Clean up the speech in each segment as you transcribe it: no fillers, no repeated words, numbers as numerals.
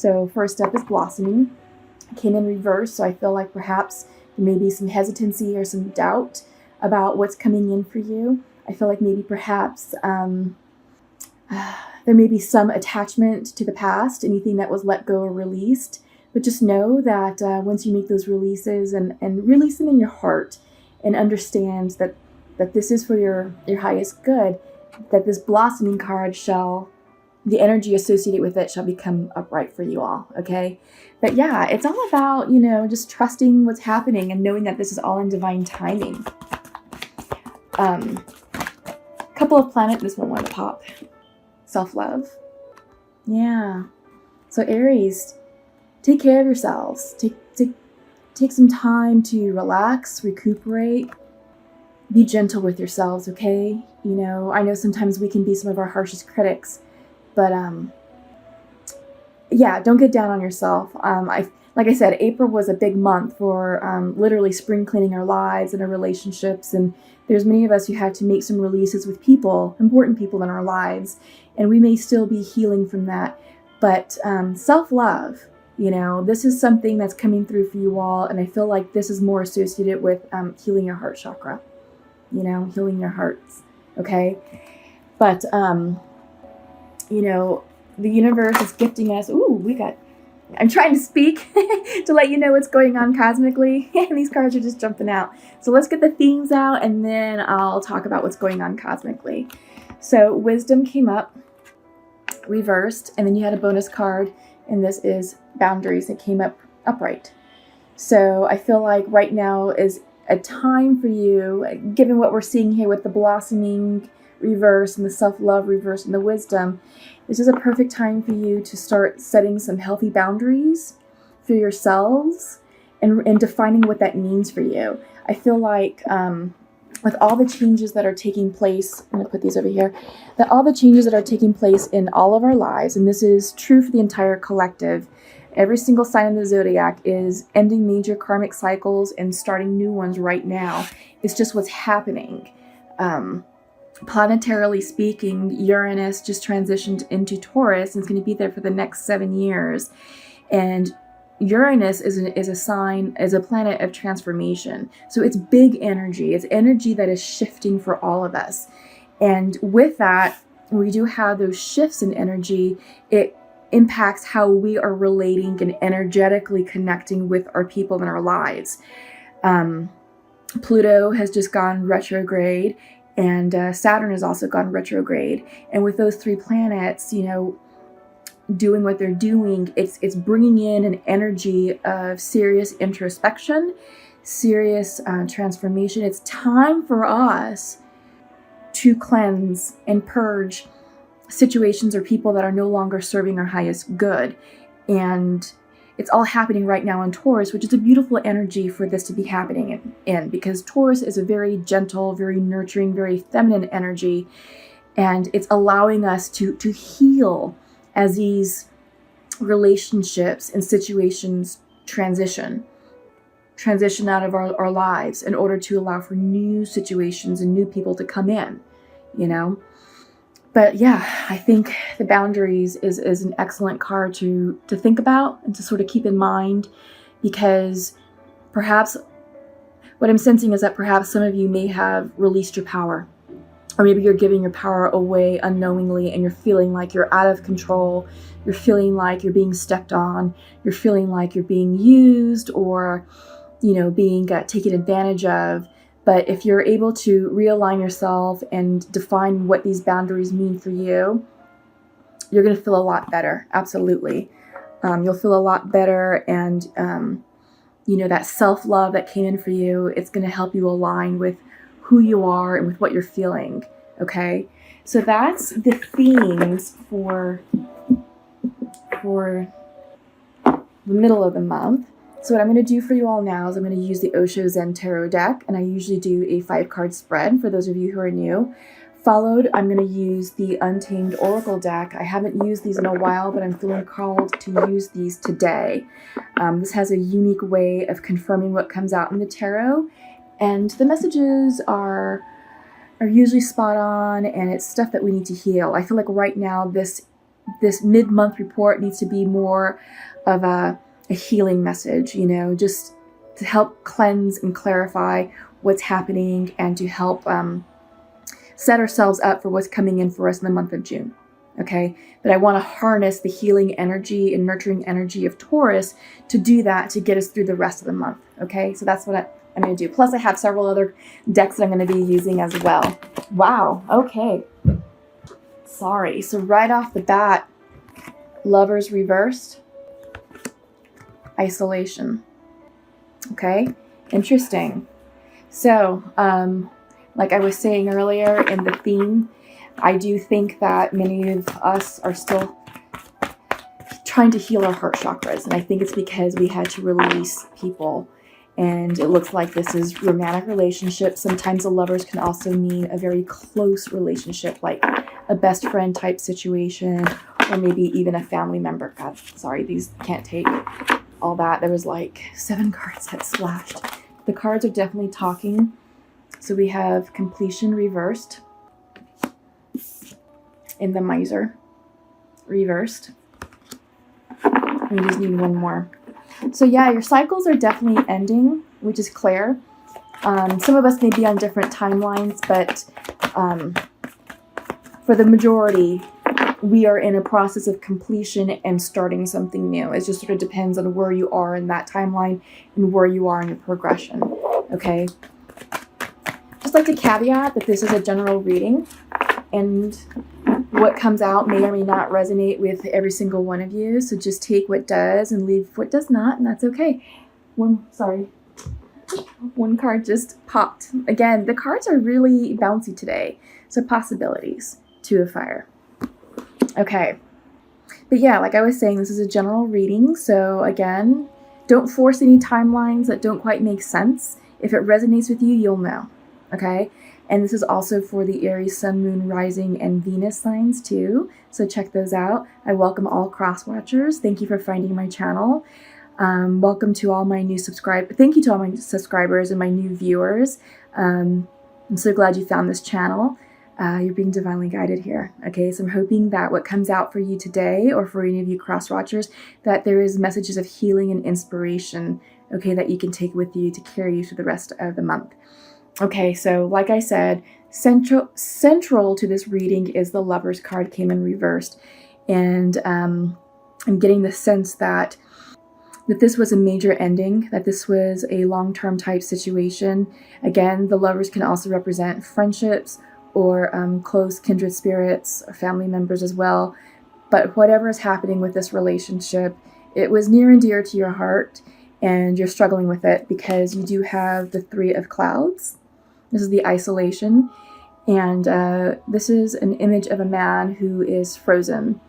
So first step is blossoming. Came in reverse, so I feel like perhaps there may be some hesitancy or some doubt about what's coming in for you. I feel like maybe perhaps there may be some attachment to the past, anything that was let go or released. But just know that once you make those releases and release them in your heart and understand that this is for your highest good, that this blossoming card the energy associated with it shall become upright for you all, okay? But yeah, it's all about, just trusting what's happening and knowing that this is all in divine timing. Couple of planet, this one wanted to pop. Self-love. Yeah. So Aries, take care of yourselves. Take some time to relax, recuperate. Be gentle with yourselves, okay? I know sometimes we can be some of our harshest critics, but yeah, don't get down on yourself. Like I said, April was a big month for literally spring cleaning our lives and our relationships, and there's many of us who had to make some releases with people, important people in our lives, and we may still be healing from that. But self-love, this is something that's coming through for you all, and I feel like this is more associated with healing your heart chakra, healing your hearts, okay? But, the universe is gifting us. I'm trying to speak to let you know what's going on cosmically, and these cards are just jumping out. So let's get the themes out, and then I'll talk about what's going on cosmically. So wisdom came up, reversed, and then you had a bonus card, and this is boundaries that came up upright. So I feel like right now is a time for you, given what we're seeing here with the blossoming reverse and the self-love reverse and the wisdom, this is a perfect time for you to start setting some healthy boundaries for yourselves and defining what that means for you. I feel like with all the changes that are taking place, I'm going to put these over here, that all the changes that are taking place in all of our lives, and this is true for the entire collective, every single sign of the zodiac is ending major karmic cycles and starting new ones right now. It's just what's happening. Planetarily speaking, Uranus just transitioned into Taurus and it's going to be there for the next 7 years. And Uranus is a planet of transformation. So it's big energy. It's energy that is shifting for all of us. And with that, we do have those shifts in energy. It impacts how we are relating and energetically connecting with our people in our lives. Pluto has just gone retrograde, and Saturn has also gone retrograde. And with those three planets, doing what they're doing, it's bringing in an energy of serious introspection, serious transformation. It's time for us to cleanse and purge situations or people that are no longer serving our highest good. And it's all happening right now in Taurus, which is a beautiful energy for this to be happening in, because Taurus is a very gentle, very nurturing, very feminine energy. And it's allowing us to heal as these relationships and situations transition out of our lives in order to allow for new situations and new people to come in, But yeah, I think the boundaries is an excellent card to think about and to sort of keep in mind, because perhaps what I'm sensing is that perhaps some of you may have released your power, or maybe you're giving your power away unknowingly and you're feeling like you're out of control. You're feeling like you're being stepped on. You're feeling like you're being used or, being taken advantage of. But if you're able to realign yourself and define what these boundaries mean for you, you're going to feel a lot better. Absolutely. You'll feel a lot better. And, that self-love that came in for you, it's going to help you align with who you are and with what you're feeling. Okay. So that's the themes for the middle of the month. So what I'm going to do for you all now is I'm going to use the Osho Zen Tarot deck, and I usually do a 5-card spread for those of you who are new. Followed, I'm going to use the Untamed Oracle deck. I haven't used these in a while, but I'm feeling called to use these today. This has a unique way of confirming what comes out in the tarot, and the messages are usually spot on, and it's stuff that we need to heal. I feel like right now this this mid-month report needs to be more of a healing message, just to help cleanse and clarify what's happening and to help set ourselves up for what's coming in for us in the month of June. Okay, but I want to harness the healing energy and nurturing energy of Taurus to do that, to get us through the rest of the month. Okay, so that's what I'm going to do. Plus I have several other decks that I'm going to be using as well. Wow, okay. Sorry. So right off the bat, Lovers reversed, isolation. Okay, interesting. So, like I was saying earlier in the theme, I do think that many of us are still trying to heal our heart chakras. And I think it's because we had to release people. And it looks like this is romantic relationships. Sometimes the lovers can also mean a very close relationship, like a best friend type situation, or maybe even a family member. God, sorry, these can't take all that. There was like 7 cards that splashed. The cards are definitely talking. So we have completion reversed in the miser reversed. We just need one more. So yeah, your cycles are definitely ending, which is clear. Some of us may be on different timelines, but for the majority, we are in a process of completion and starting something new. It just sort of depends on where you are in that timeline and where you are in your progression. Okay. Just like to caveat that this is a general reading, and what comes out may or may not resonate with every single one of you. So just take what does and leave what does not, and that's okay. One card just popped. Again, the cards are really bouncy today. So possibilities, 2 of fire. Okay. But yeah, like I was saying, this is a general reading. So again, don't force any timelines that don't quite make sense. If it resonates with you, you'll know. Okay. And this is also for the Aries, Sun, Moon, Rising, and Venus signs too. So check those out. I welcome all cross watchers. Thank you for finding my channel. Welcome to all my new subscribers. Thank you to all my subscribers and my new viewers. I'm so glad you found this channel. You're being divinely guided here. Okay, so I'm hoping that what comes out for you today, or for any of you cross watchers, that there is messages of healing and inspiration, okay, that you can take with you to carry you through the rest of the month. Okay, so like I said, central to this reading is the Lovers card came in reversed. And I'm getting the sense that this was a major ending, that this was a long-term type situation. Again, the Lovers can also represent friendships or close kindred spirits or family members as well. But whatever is happening with this relationship, it was near and dear to your heart, and you're struggling with it because you do have the 3 of clouds. This is the isolation, and this is an image of a man who is frozen.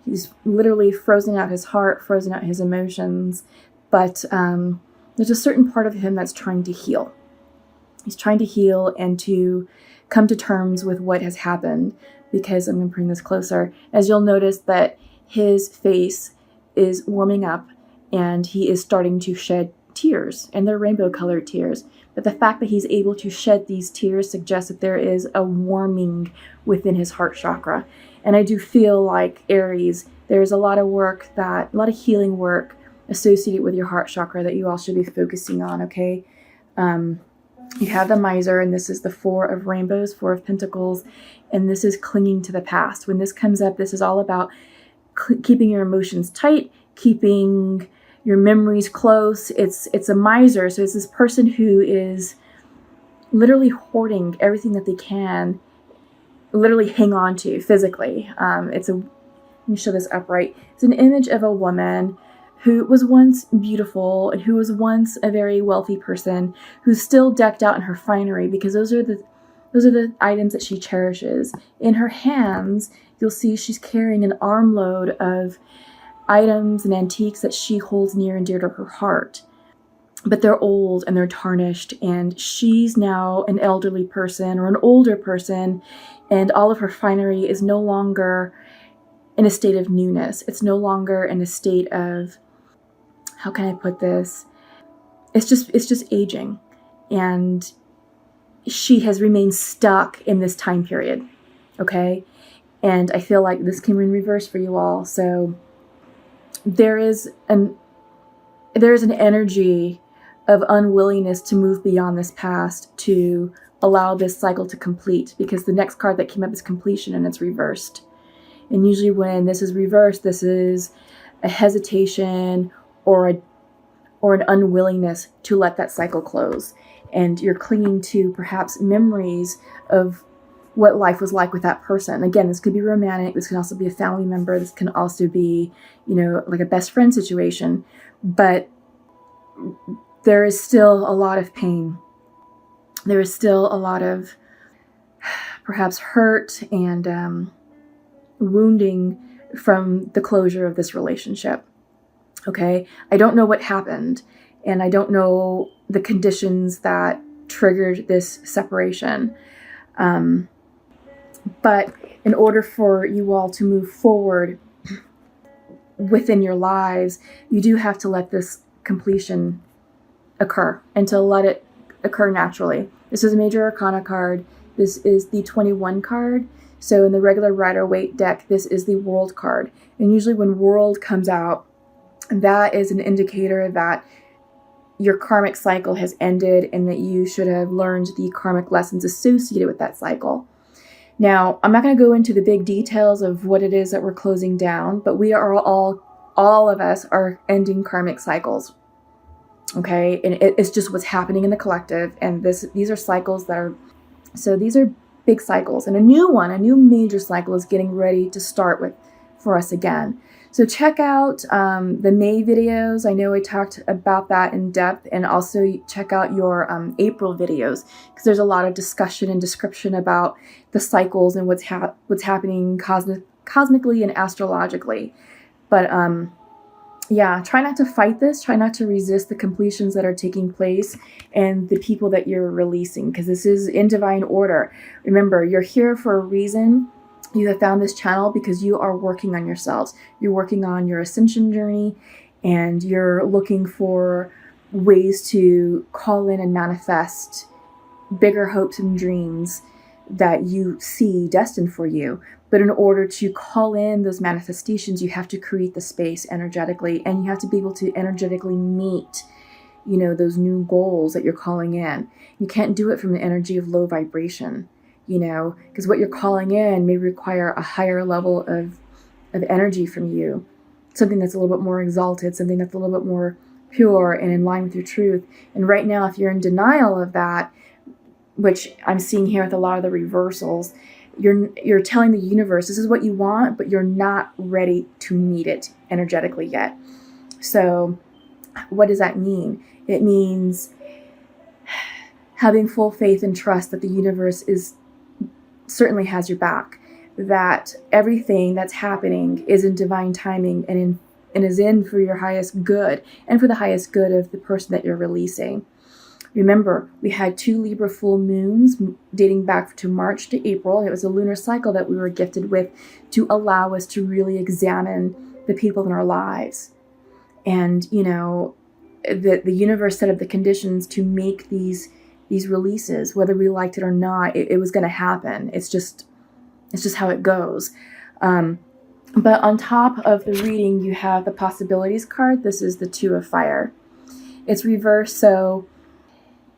He's literally frozen out his heart, frozen out his emotions, but there's a certain part of him that's trying to heal. He's trying to heal and to come to terms with what has happened, because I'm going to bring this closer. As you'll notice that his face is warming up and he is starting to shed tears, and they're rainbow-colored tears. But the fact that he's able to shed these tears suggests that there is a warming within his heart chakra. And I do feel like Aries, there's a lot of healing work associated with your heart chakra that you all should be focusing on, okay? You have the miser, and this is the 4 of rainbows, 4 of pentacles, and this is clinging to the past. When this comes up, this is all about keeping your emotions tight, keeping your memories close. It's a miser, so it's this person who is literally hoarding everything that they can literally hang on to physically. Let me show this upright. It's an image of a woman who was once beautiful and who was once a very wealthy person, who's still decked out in her finery, because those are the items that she cherishes. In her hands, you'll see she's carrying an armload of items and antiques that she holds near and dear to her heart. But they're old and they're tarnished, and she's now an elderly person or an older person, and all of her finery is no longer in a state of newness. It's no longer in a state of, how can I put this? It's just aging, and she has remained stuck in this time period, okay? And I feel like this came in reverse for you all. So there is an energy of unwillingness to move beyond this past, to allow this cycle to complete, because the next card that came up is completion, and it's reversed. And usually when this is reversed, this is a hesitation or an unwillingness to let that cycle close. And you're clinging to perhaps memories of what life was like with that person. Again, this could be romantic. This can also be a family member. This can also be, like a best friend situation. But there is still a lot of pain. There is still a lot of perhaps hurt and wounding from the closure of this relationship. Okay? I don't know what happened, and I don't know the conditions that triggered this separation. But in order for you all to move forward within your lives, you do have to let this completion occur and to let it occur naturally. This is a major arcana card. This is the 21 card. So in the regular Rider-Waite deck, this is the World card. And usually when World comes out, that is an indicator that your karmic cycle has ended and that you should have learned the karmic lessons associated with that cycle. Now, I'm not going to go into the big details of what it is that we're closing down, but we are all of us are ending karmic cycles. Okay? And it's just what's happening in the collective. And these are cycles these are big cycles. And a new major cycle is getting ready to start for us again. So check out the May videos. I know I talked about that in depth, and also check out your April videos, because there's a lot of discussion and description about the cycles and what's happening cosmically and astrologically. But try not to fight this. Try not to resist the completions that are taking place and the people that you're releasing, because this is in divine order. Remember, you're here for a reason. You have found this channel because you are working on yourselves. You're working on your ascension journey, and you're looking for ways to call in and manifest bigger hopes and dreams that you see destined for you. But in order to call in those manifestations, you have to create the space energetically, and you have to be able to energetically meet, those new goals that you're calling in. You can't do it from the energy of low vibration. Because what you're calling in may require a higher level of energy from you, something that's a little bit more exalted, something that's a little bit more pure and in line with your truth. And right now, if you're in denial of that, which I'm seeing here with a lot of the reversals, you're telling the universe this is what you want, but you're not ready to meet it energetically yet. So what does that mean? It means having full faith and trust that the universe certainly has your back, that everything that's happening is in divine timing and is in for your highest good and for the highest good of the person that you're releasing. Remember, we had 2 Libra full moons dating back to March to April, and it was a lunar cycle that we were gifted with to allow us to really examine the people in our lives. And, the universe set up the conditions to make these releases, whether we liked it or not. It was going to happen. It's just how it goes. But on top of the reading, you have the possibilities card. This is the 2 of fire. It's reversed, so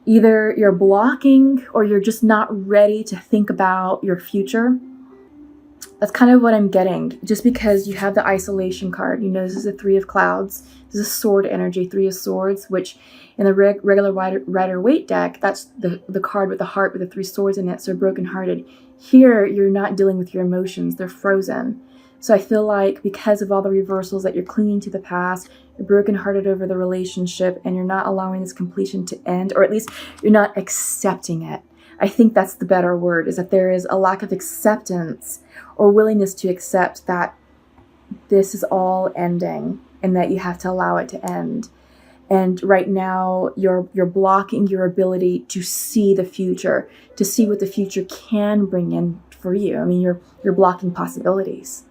either you're blocking or you're just not ready to think about your future. That's kind of what I'm getting, just because you have the isolation card. This is a 3 of clouds. This is a sword energy, 3 of swords, which in the regular Rider-Waite deck, that's the card with the heart with the 3 swords in it, so brokenhearted. Here, you're not dealing with your emotions. They're frozen. So I feel like because of all the reversals that you're clinging to the past, you're brokenhearted over the relationship, and you're not allowing this completion to end, or at least you're not accepting it. I think that's the better word, is that there is a lack of acceptance or willingness to accept that this is all ending and that you have to allow it to end. And right now you're blocking your ability to see the future, to see what the future can bring in for you. I mean, you're blocking possibilities.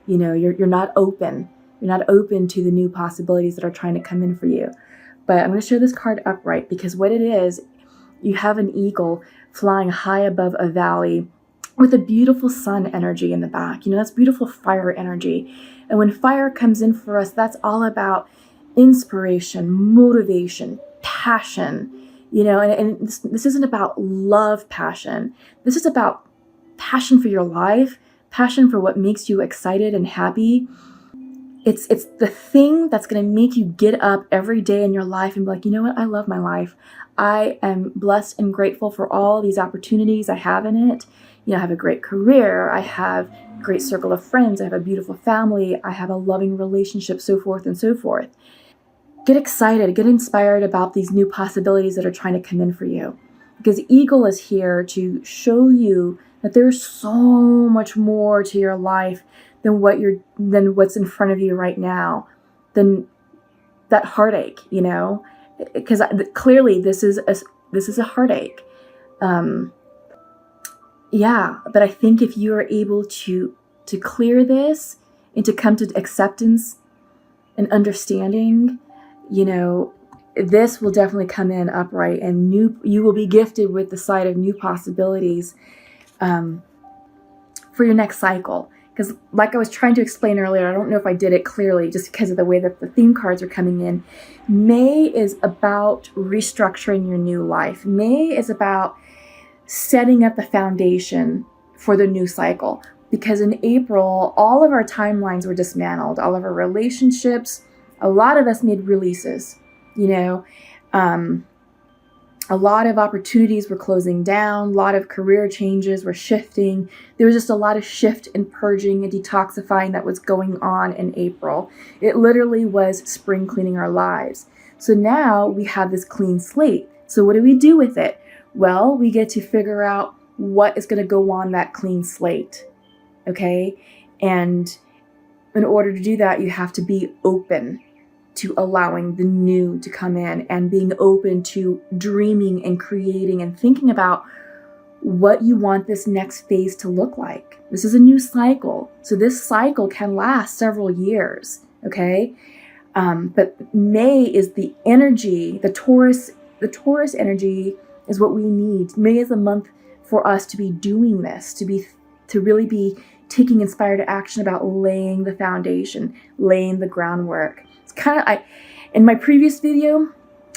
You're not open. You're not open to the new possibilities that are trying to come in for you. But I'm going to show this card upright, because what it is, you have an eagle flying high above a valley, with a beautiful sun energy in the back. That's beautiful fire energy. And when fire comes in for us, that's all about inspiration, motivation, passion, and this isn't about love passion. This is about passion for your life, passion for what makes you excited and happy. It's the thing that's going to make you get up every day in your life and be like, you know what? I love my life. I am blessed and grateful for all these opportunities I have in it. I have a great career. I have a great circle of friends. I have a beautiful family. I have a loving relationship, so forth and so forth. Get excited, get inspired about these new possibilities that are trying to come in for you. Because Eagle is here to show you that there's so much more to your life than what's in front of you right now, than that heartache, because clearly this is a heartache. But I think if you are able to clear this and to come to acceptance and understanding, this will definitely come in upright, and you will be gifted with the sight of new possibilities for your next cycle. Because like I was trying to explain earlier, I don't know if I did it clearly just because of the way that the theme cards are coming in. May is about restructuring your new life. May is about setting up the foundation for the new cycle. Because in April, all of our timelines were dismantled, all of our relationships, a lot of us made releases, a lot of opportunities were closing down, a lot of career changes were shifting. There was just a lot of shift and purging and detoxifying that was going on in April. It literally was spring cleaning our lives. So now we have this clean slate. So what do we do with it? Well, we get to figure out what is going to go on that clean slate. Okay? And in order to do that, you have to be open to allowing the new to come in and being open to dreaming and creating and thinking about what you want this next phase to look like. This is a new cycle. So this cycle can last several years, okay? But May is the energy, the Taurus energy is what we need. May is a month for us to be doing this, to really be taking inspired action about laying the foundation, laying the groundwork. In my previous video,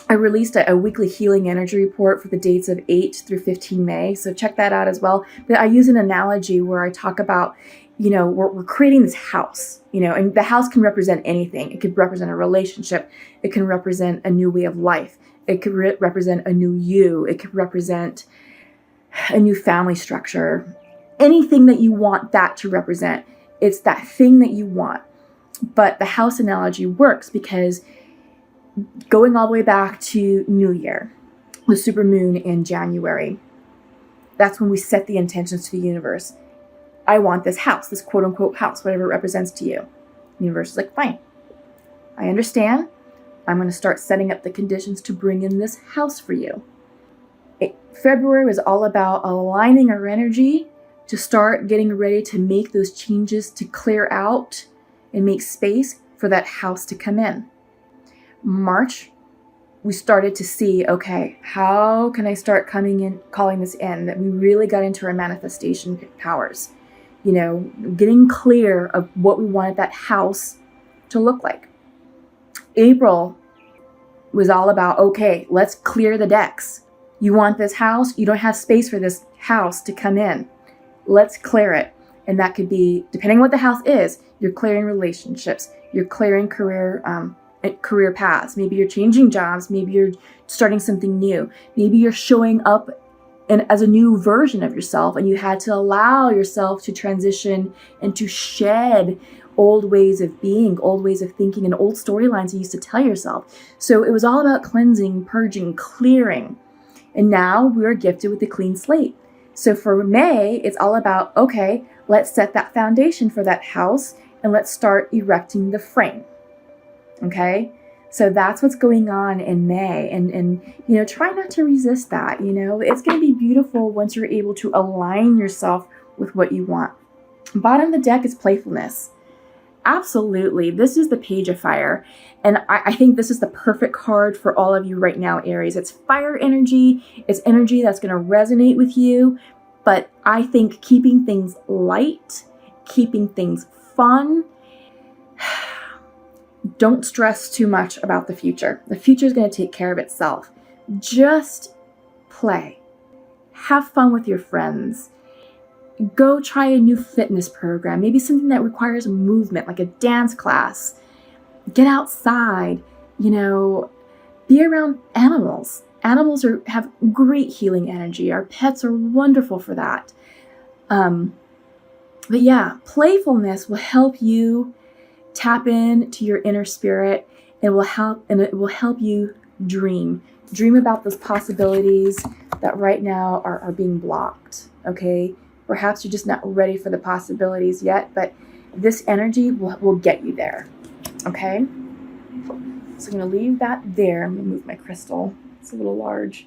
I released a weekly healing energy report for the dates of 8 through 15 May. So check that out as well. But I use an analogy where I talk about, we're creating this house, and the house can represent anything. It could represent a relationship. It can represent a new way of life. It could represent a new you. It could represent a new family structure. Anything that you want that to represent. It's that thing that you want. But the house analogy works because going all the way back to New Year, the supermoon in January, that's when we set the intentions to the universe. I want this house, this quote unquote house, whatever it represents to you. The universe is like, fine, I understand. I'm going to start setting up the conditions to bring in this house for you. February was all about aligning our energy to start getting ready to make those changes, to clear out and make space for that house to come in. March, we started to see, okay, how can I start calling this in? That we really got into our manifestation powers, getting clear of what we wanted that house to look like. April was all about, okay, let's clear the decks. You want this house? You don't have space for this house to come in. Let's clear it. And that could be, depending on what the house is, you're clearing relationships, you're clearing career paths. Maybe you're changing jobs. Maybe you're starting something new. Maybe you're showing up as a new version of yourself, and you had to allow yourself to transition and to shed old ways of being, old ways of thinking, and old storylines you used to tell yourself. So it was all about cleansing, purging, clearing. And now we're gifted with a clean slate. So for May, it's all about, okay, let's set that foundation for that house and let's start erecting the frame. Okay? So that's what's going on in May. And try not to resist that. It's going to be beautiful once you're able to align yourself with what you want. Bottom of the deck is playfulness. Absolutely. This is the Page of Fire. And I think this is the perfect card for all of you right now, Aries. It's fire energy. It's energy that's going to resonate with you. But I think keeping things light, keeping things fun, don't stress too much about the future. The future is going to take care of itself. Just play. Have fun with your friends. Go try a new fitness program, maybe something that requires movement, like a dance class. Get outside, be around animals. Animals have great healing energy. Our pets are wonderful for that. But yeah, playfulness will help you tap into your inner spirit. It will help you dream. Dream about those possibilities that right now are being blocked, okay? Perhaps you're just not ready for the possibilities yet, but this energy will get you there, okay? So I'm going to leave that there. I'm going to move my crystal. It's a little large.